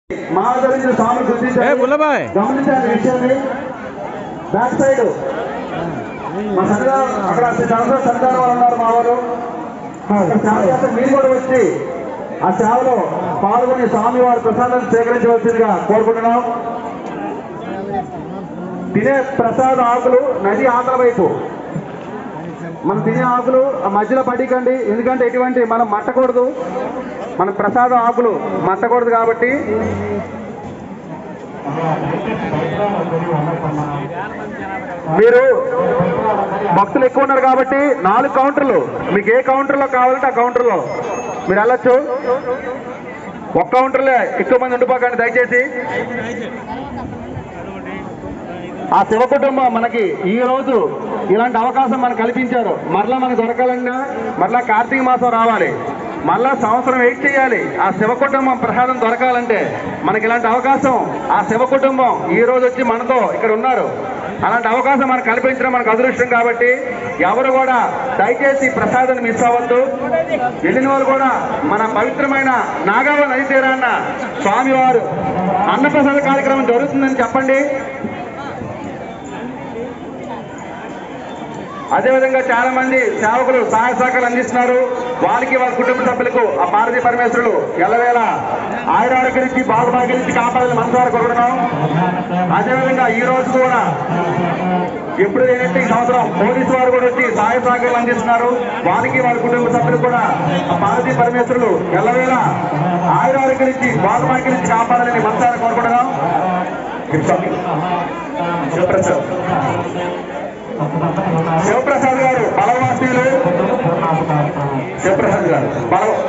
మహాదరించిన స్వామి గుర్తించాలి, గమనించాలి విషయాన్ని. బ్యాక్ సైడ్ మా సంఘాలు అక్కడ సంఘాలు వాళ్ళు ఉన్నారు, మా వారు మీరు కూడా వచ్చి ఆ సేవలో పాల్గొని స్వామివారి ప్రసాదాన్ని స్వీకరించవలసిందిగా కోరుకుంటున్నాం. తినే ప్రసాద ఆకులు నది ఆకల వైపు, మనం తినే ఆకులు ఆ మధ్యలో పడికండి, ఎందుకంటే ఎటువంటి మనం మట్టకూడదు, మన ప్రసాద ఆకులు మట్టకూడదు. కాబట్టి మీరు భక్తులు ఎక్కువ ఉన్నారు కాబట్టి 4 కౌంటర్లు, మీకు ఏ కౌంటర్లో కావాలంటే ఆ కౌంటర్లో మీరు వెళ్ళొచ్చు. ఒక్క కౌంటర్లే ఎక్కువ మంది ఉండిపోకండి దయచేసి. ఆ శివ కుటుంబం మనకి ఈ రోజు ఇలాంటి అవకాశం మనకు కల్పించారు. మరలా మనకు దొరకాలన్నా మరలా కార్తీక మాసం రావాలి, మళ్ళా సంవత్సరం వెయిట్ చేయాలి. ఆ శివ కుటుంబం ప్రసాదం దొరకాలంటే మనకి ఇలాంటి అవకాశం ఆ శివ కుటుంబం ఈ రోజు వచ్చి మనతో ఇక్కడ ఉన్నారు. అలాంటి అవకాశం మనకు కల్పించడం మనకు అదృష్టం. కాబట్టి ఎవరు కూడా దయచేసి ప్రసాదాన్ని మిస్ అవ్వద్దు. వెళ్ళిన వాళ్ళు కూడా మన పవిత్రమైన నాగావ నది తీరాన్న స్వామివారు అన్నప్రసాద కార్యక్రమం జరుగుతుందని చెప్పండి. అదేవిధంగా చాలా మంది సేవకులు సహాయ సహకారాలు అందిస్తున్నారు. వారికి వారి కుటుంబ సభ్యులకు ఆ పార్వతీ పరమేశ్వరులు ఎల్లవేళ ఆయురారోగ్యానికి బాగుబాగిలించి కాపాడాలని మనసారా కోరుకుంటున్నాం. అదేవిధంగా ఈ రోజు కూడా ఎప్పుడు ఏంటంటే ఈ సంవత్సరం పోలీసు వారు కూడా వచ్చి సహాయ సహకారాలు అందిస్తున్నారు. వారికి వారి కుటుంబ సభ్యులు కూడా ఆ పార్వతీ పరమేశ్వరులు ఎల్లవేళ ఆయురారోగ్యానికి బాగుబాగిలించి కాపాడాలని మనసారా కోరుకుంటున్నాం. శివప్రసాద్ గారు బలవాసీలు, శివప్రసాద్ గారు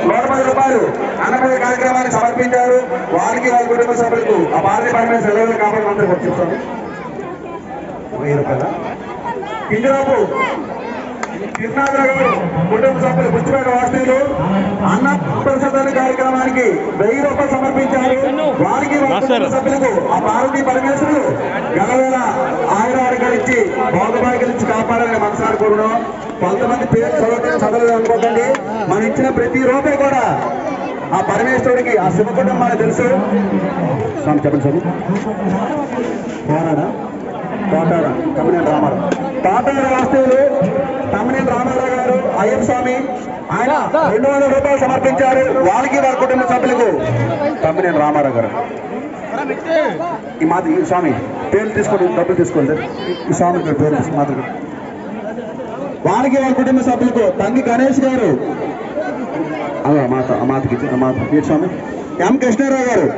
110 రూపాయలు అన్నమయ్య కార్యక్రమాన్ని సమర్పించారు. వారికి వాళ్ళ కుటుంబ సభ్యులకు ఆ పార్టీ పరమైన సెలవులు కాబట్టి అందరికి వచ్చిస్తాను. 1000 రూపాయల ఇందిరాపు కృష్ణాద్ర గారు కుటుంబ సభ్యులు పుష్టిపేట వాస్తవులు అన్న ప్రసాదాల కార్యక్రమానికి 1000 రూపాయలు సమర్పించారు. వారికి వాళ్ళ కుటుంబ సభ్యులకు ఆ పార్వతీ పరమేశ్వరులు గలవేళ ఆయురారోగ్యాలిచ్చి భోగభాగ్యాలిచ్చి కాపాడాలని మనసారి కోరున్నాం. కొంతమంది పేరు చదవలేదు అనుకోకండి. మనం ఇచ్చిన ప్రతి రూపాయి కూడా ఆ పరమేశ్వరుడికి ఆ శివ కుటుంబానికి తెలుసు. స్వామి చెప్పండి స్వామి. కోటాడ తమ్మినేని రామారావు, కోటాడ వాస్తవులు తమ్మినేని రామారావు గారు అయ్యప్ప స్వామి, ఆయన 200 రూపాయలు సమర్పించారు. వాళ్ళకి వారి కుటుంబ సభ్యులకు తమ్మినేని రామారావు గారు. ఈ మాది స్వామి పేర్లు తీసుకోండి, డబ్బులు తీసుకోండి. ఈ స్వామి పేరు మాత్రం వాళ్ళకి వాళ్ళ కుటుంబ సభ్యులకు తంగి గణేష్ గారు, మాతకి స్వామి ఎం కృష్ణారావు గారు.